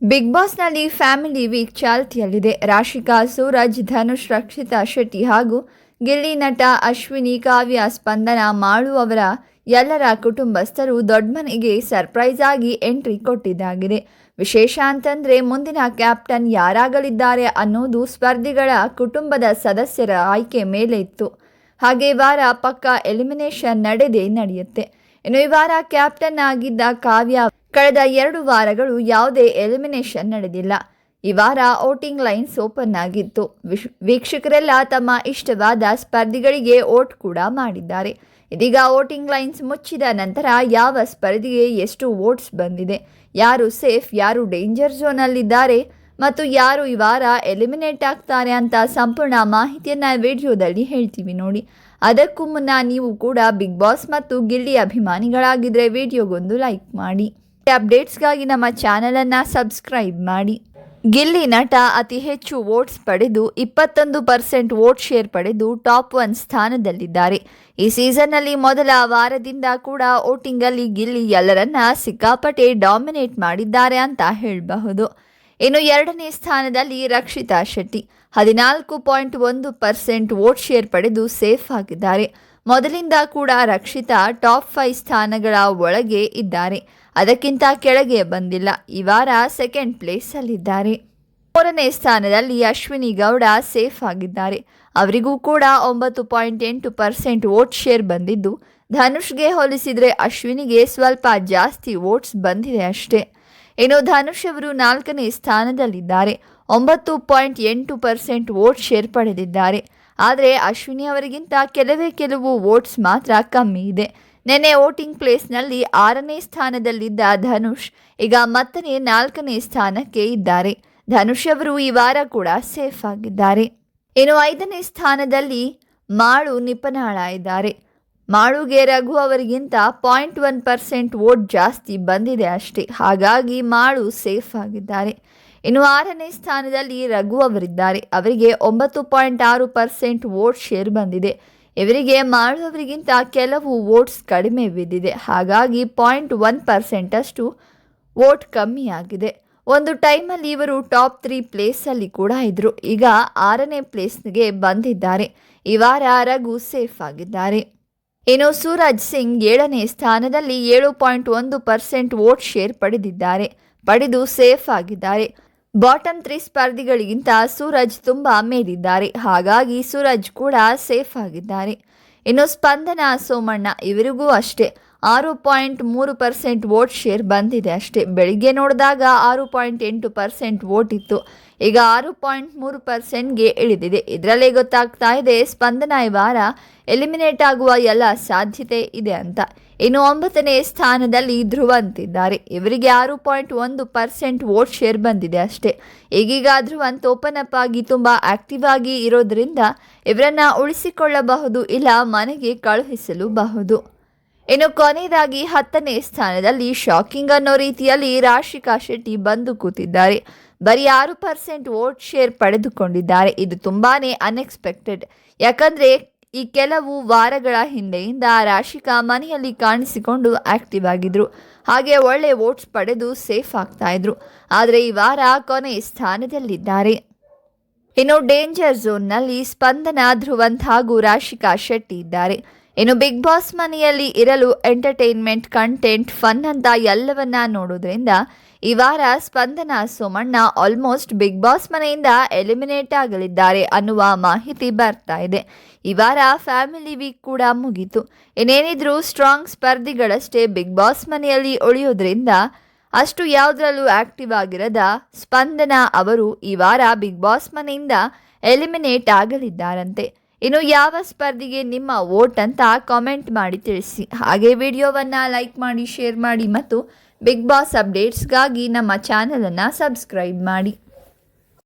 Big ಬಾಸ್ನಲ್ಲಿ family weak ಚಾಲ್ತಿಯಲ್ಲಿದೆ. ರಾಶಿಕಾ, ಸೂರಜ್, ಧನುಷ್, ರಕ್ಷಿತಾ ಶೆಟ್ಟಿ ಹಾಗೂ ಗಿಲ್ಲಿ ನಟ ಅಶ್ವಿನಿ, ಕಾವ್ಯ, ಸ್ಪಂದನ, ಮಾಳು ಅವರ ಎಲ್ಲರ ಕುಟುಂಬಸ್ಥರು ದೊಡ್ಡಮನೆಗೆ ಸರ್ಪ್ರೈಸ್ ಆಗಿ ಎಂಟ್ರಿ ಕೊಟ್ಟಿದ್ದಾಗಿದೆ. ವಿಶೇಷ ಅಂತಂದರೆ ಮುಂದಿನ ಕ್ಯಾಪ್ಟನ್ ಯಾರಾಗಲಿದ್ದಾರೆ ಅನ್ನೋದು ಸ್ಪರ್ಧಿಗಳ ಕುಟುಂಬದ ಸದಸ್ಯರ ಆಯ್ಕೆ ಮೇಲೆ ಇತ್ತು. ಹಾಗೆ ವಾರ ಪಕ್ಕ ಎಲಿಮಿನೇಷನ್ ನಡೆಯುತ್ತೆ. ಇನ್ನು ಈ ವಾರ ಕ್ಯಾಪ್ಟನ್ ಆಗಿದ್ದ ಕಾವ್ಯ ಕಳೆದ 2 ವಾರಗಳು ಯಾವುದೇ ಎಲಿಮಿನೇಷನ್ ನಡೆದಿಲ್ಲ. ಈ ವಾರ ವೋಟಿಂಗ್ ಲೈನ್ಸ್ ಓಪನ್ ಆಗಿತ್ತು. ವೀಕ್ಷಕರೆಲ್ಲ ತಮ್ಮ ಇಷ್ಟವಾದ ಸ್ಪರ್ಧಿಗಳಿಗೆ ವೋಟ್ ಕೂಡ ಮಾಡಿದ್ದಾರೆ. ಇದೀಗ ವೋಟಿಂಗ್ ಲೈನ್ಸ್ ಮುಚ್ಚಿದ ನಂತರ ಯಾವ ಸ್ಪರ್ಧಿಗೆ ಎಷ್ಟು ವೋಟ್ಸ್ ಬಂದಿದೆ, ಯಾರು ಸೇಫ್, ಯಾರು ಡೇಂಜರ್ ಝೋನಲ್ಲಿದ್ದಾರೆ ಮತ್ತು ಯಾರು ಈ ವಾರ ಎಲಿಮಿನೇಟ್ ಆಗ್ತಾರೆ ಅಂತ ಸಂಪೂರ್ಣ ಮಾಹಿತಿಯನ್ನು ವಿಡಿಯೋದಲ್ಲಿ ಹೇಳ್ತೀವಿ ನೋಡಿ. ಅದಕ್ಕೂ ಮುನ್ನ ನೀವು ಕೂಡ ಬಿಗ್ ಬಾಸ್ ಮತ್ತು ಗಿಲ್ಲಿ ಅಭಿಮಾನಿಗಳಾಗಿದ್ದರೆ ವಿಡಿಯೋಗೊಂದು ಲೈಕ್ ಮಾಡಿ. ಅಪ್ಡೇಟ್ಸ್ಗಾಗಿ ನಮ್ಮ ಚಾನಲನ್ನು ಸಬ್ಸ್ಕ್ರೈಬ್ ಮಾಡಿ. ಗಿಲ್ಲಿ ನಟ ಅತಿ ಹೆಚ್ಚು ವೋಟ್ಸ್ ಪಡೆದು 21% ವೋಟ್ ಶೇರ್ ಪಡೆದು ಟಾಪ್ 1 ಸ್ಥಾನದಲ್ಲಿದ್ದಾರೆ. ಈ ಸೀಸನ್ನಲ್ಲಿ ಮೊದಲ ವಾರದಿಂದ ಕೂಡ ವೋಟಿಂಗಲ್ಲಿ ಗಿಲ್ಲಿ ಎಲ್ಲರನ್ನ ಸಿಕ್ಕಾಪಟ್ಟೆ ಡಾಮಿನೇಟ್ ಮಾಡಿದ್ದಾರೆ ಅಂತ ಹೇಳಬಹುದು. ಇನ್ನು 2ನೇ ಸ್ಥಾನದಲ್ಲಿ ರಕ್ಷಿತಾ ಶೆಟ್ಟಿ 14.1% ವೋಟ್ ಶೇರ್ ಪಡೆದು ಸೇಫ್ ಆಗಿದ್ದಾರೆ. ಮೊದಲಿಂದ ಕೂಡ ರಕ್ಷಿತಾ ಟಾಪ್ 5 ಸ್ಥಾನಗಳ ಒಳಗೆ ಇದ್ದಾರೆ, ಅದಕ್ಕಿಂತ ಕೆಳಗೆ ಬಂದಿಲ್ಲ. ಈ ವಾರ ಸೆಕೆಂಡ್ ಪ್ಲೇಸಲ್ಲಿದ್ದಾರೆ. 3ನೇ ಸ್ಥಾನದಲ್ಲಿ ಅಶ್ವಿನಿ ಗೌಡ ಸೇಫ್ ಆಗಿದ್ದಾರೆ. ಅವರಿಗೂ ಕೂಡ 9.8% ವೋಟ್ ಶೇರ್ ಬಂದಿದ್ದು, ಧನುಷ್ಗೆ ಹೋಲಿಸಿದರೆ ಅಶ್ವಿನಿಗೆ ಸ್ವಲ್ಪ ಜಾಸ್ತಿ ವೋಟ್ಸ್ ಬಂದಿದೆ ಅಷ್ಟೇ. ಇನ್ನು ಧನುಷ್ ಅವರು 4ನೇ ಸ್ಥಾನದಲ್ಲಿದ್ದಾರೆ, 9.8% ವೋಟ್ ಶೇರ್ ಪಡೆದಿದ್ದಾರೆ. ಆದರೆ ಅಶ್ವಿನಿ ಅವರಿಗಿಂತ ಕೆಲವು ವೋಟ್ಸ್ ಮಾತ್ರ ಕಮ್ಮಿ ಇದೆ. ನೆನ್ನೆ ವೋಟಿಂಗ್ ಪ್ಲೇಸ್ನಲ್ಲಿ 6ನೇ ಸ್ಥಾನದಲ್ಲಿದ್ದ ಧನುಷ್ ಈಗ ಮತ್ತನೇ 4ನೇ ಸ್ಥಾನಕ್ಕೆ ಇದ್ದಾರೆ. ಧನುಷ್ ಅವರು ಈ ವಾರ ಕೂಡ ಸೇಫ್ ಆಗಿದ್ದಾರೆ. ಇನ್ನು 5ನೇ ಸ್ಥಾನದಲ್ಲಿ ಮಾಳು ನಿಪನಾಳ ಇದ್ದಾರೆ. ಮಾಳುಗೆ ರಘು ಅವರಿಗಿಂತ 0.1% ವೋಟ್ ಜಾಸ್ತಿ ಬಂದಿದೆ ಅಷ್ಟೇ, ಹಾಗಾಗಿ ಮಾಳು ಸೇಫ್ ಆಗಿದ್ದಾರೆ. ಇನ್ನು 6ನೇ ಸ್ಥಾನದಲ್ಲಿ ರಘು ಅವರಿದ್ದಾರೆ. ಅವರಿಗೆ 9.6% ವೋಟ್ ಶೇರ್ ಬಂದಿದೆ. ಇವರಿಗೆ ಮಾಳು ಅವರಿಗಿಂತ ಕೆಲವು ವೋಟ್ಸ್ ಕಡಿಮೆ ಬಿದ್ದಿದೆ, ಹಾಗಾಗಿ 0.1% ಅಷ್ಟು ವೋಟ್ ಕಮ್ಮಿ ಆಗಿದೆ. ಒಂದು ಟೈಮಲ್ಲಿ ಇವರು ಟಾಪ್ 3 ಪ್ಲೇಸಲ್ಲಿ ಕೂಡ ಇದ್ದರು. ಈಗ 6ನೇ ಪ್ಲೇಸ್ಗೆ ಬಂದಿದ್ದಾರೆ. ಈ ವಾರ ರಘು ಸೇಫ್ ಆಗಿದ್ದಾರೆ. ಇನ್ನು ಸೂರಜ್ ಸಿಂಗ್ 7ನೇ ಸ್ಥಾನದಲ್ಲಿ 7.1% ವೋಟ್ ಶೇರ್ ಪಡೆದು ಸೇಫ್ ಆಗಿದ್ದಾರೆ. ಬಾಟಮ್ 3 ಸ್ಪರ್ಧಿಗಳಿಗಿಂತ ಸೂರಜ್ ತುಂಬ ಮೇಲಿದ್ದಾರೆ, ಹಾಗಾಗಿ ಸೂರಜ್ ಕೂಡ ಸೇಫ್ ಆಗಿದ್ದಾರೆ. ಇನ್ನು ಸ್ಪಂದನ, ಸೋಮಣ್ಣ ಇವರಿಗೂ ಅಷ್ಟೇ 6.3% ವೋಟ್ ಶೇರ್ ಬಂದಿದೆ ಅಷ್ಟೇ. ಬೆಳಿಗ್ಗೆ ನೋಡಿದಾಗ 6.8% ವೋಟ್ ಇತ್ತು, ಈಗ 6.3%ಗೆ ಇಳಿದಿದೆ. ಇದರಲ್ಲೇ ಗೊತ್ತಾಗ್ತಾ ಇದೆ ಸ್ಪಂದನ ಈ ವಾರ ಎಲಿಮಿನೇಟ್ ಆಗುವ ಎಲ್ಲ ಸಾಧ್ಯತೆ ಇದೆ ಅಂತ. ಇನ್ನು 9ನೇ ಸ್ಥಾನದಲ್ಲಿ ಧ್ರುವಂತ್ ಇದ್ದಾರೆ. ಇವರಿಗೆ 6.1% ವೋಟ್ ಶೇರ್ ಬಂದಿದೆ ಅಷ್ಟೇ. ಈಗೀಗ ಧ್ರುವಂತ್ ಓಪನ್ ಅಪ್ ಆಗಿ ತುಂಬ ಆಕ್ಟಿವ್ ಆಗಿ ಇರೋದ್ರಿಂದ ಇವರನ್ನ ಉಳಿಸಿಕೊಳ್ಳಬಹುದು, ಇಲ್ಲ ಮನೆಗೆ ಕಳುಹಿಸಲೂಬಹುದು. ಇನ್ನು ಕೊನೆಯದಾಗಿ 10ನೇ ಸ್ಥಾನದಲ್ಲಿ ಶಾಕಿಂಗ್ ಅನ್ನೋ ರೀತಿಯಲ್ಲಿ ರಾಶಿಕಾ ಶೆಟ್ಟಿ ಬಂದು ಕೂತಿದ್ದಾರೆ. ಬರೀ 6% ವೋಟ್ ಶೇರ್ ಪಡೆದುಕೊಂಡಿದ್ದಾರೆ. ಇದು ತುಂಬಾನೇ ಅನ್ಎಕ್ಸ್ಪೆಕ್ಟೆಡ್, ಯಾಕಂದರೆ ಈ ಕೆಲವು ವಾರಗಳ ಹಿಂದೆಯಿಂದ ರಾಶಿಕಾ ಮನೆಯಲ್ಲಿ ಕಾಣಿಸಿಕೊಂಡು ಆಕ್ಟಿವ್ ಆಗಿದ್ರು, ಹಾಗೆ ಒಳ್ಳೆ ವೋಟ್ಸ್ ಪಡೆದು ಸೇಫ್ ಆಗ್ತಾ ಇದ್ರು. ಆದರೆ ಈ ವಾರ ಕೊನೆ ಸ್ಥಾನದಲ್ಲಿದ್ದಾರೆ. ಇನ್ನು ಡೇಂಜರ್ ಝೋನ್ನಲ್ಲಿ ಸ್ಪಂದನ, ಧ್ರುವಂತ್ ಹಾಗೂ ರಾಶಿಕಾ ಶೆಟ್ಟಿ ಇದ್ದಾರೆ. ಇನ್ನು ಬಿಗ್ ಬಾಸ್ ಮನೆಯಲ್ಲಿ ಇರಲು ಎಂಟರ್ಟೈನ್ಮೆಂಟ್, ಕಂಟೆಂಟ್, ಫನ್ ಅಂತ ಎಲ್ಲವನ್ನ ನೋಡೋದ್ರಿಂದ ಈ ವಾರ ಸ್ಪಂದನ, ಸೋಮಣ್ಣ ಆಲ್ಮೋಸ್ಟ್ ಬಿಗ್ ಬಾಸ್ ಮನೆಯಿಂದ ಎಲಿಮಿನೇಟ್ ಆಗಲಿದ್ದಾರೆ ಅನ್ನುವ ಮಾಹಿತಿ ಬರ್ತಾ ಇದೆ. ಈ ವಾರ ಫ್ಯಾಮಿಲಿ ವೀಕ್ ಕೂಡ ಮುಗೀತು. ಇನ್ನೇನಿದ್ರೂ ಸ್ಟ್ರಾಂಗ್ ಸ್ಪರ್ಧಿಗಳಷ್ಟೇ ಬಿಗ್ ಬಾಸ್ ಮನೆಯಲ್ಲಿ ಉಳಿಯೋದ್ರಿಂದ ಅಷ್ಟು ಯಾವುದರಲ್ಲೂ ಆಕ್ಟಿವ್ ಆಗಿರದ ಸ್ಪಂದನ ಅವರು ಈ ವಾರ ಬಿಗ್ ಬಾಸ್ ಮನೆಯಿಂದ ಎಲಿಮಿನೇಟ್ ಆಗಲಿದ್ದಾರಂತೆ. ಇನ್ನು ಯಾವ ಸ್ಪರ್ಧಿಗೆ ನಿಮ್ಮ ವೋಟ್ ಅಂತ ಕಾಮೆಂಟ್ ಮಾಡಿ ತಿಳಿಸಿ. ಹಾಗೆ ವಿಡಿಯೋವನ್ನು ಲೈಕ್ ಮಾಡಿ, ಶೇರ್ ಮಾಡಿ ಮತ್ತು ಬಿಗ್ ಬಾಸ್ ಅಪ್ಡೇಟ್ಸ್ಗಾಗಿ ನಮ್ಮ ಚಾನಲನ್ನು ಸಬ್ಸ್ಕ್ರೈಬ್ ಮಾಡಿ.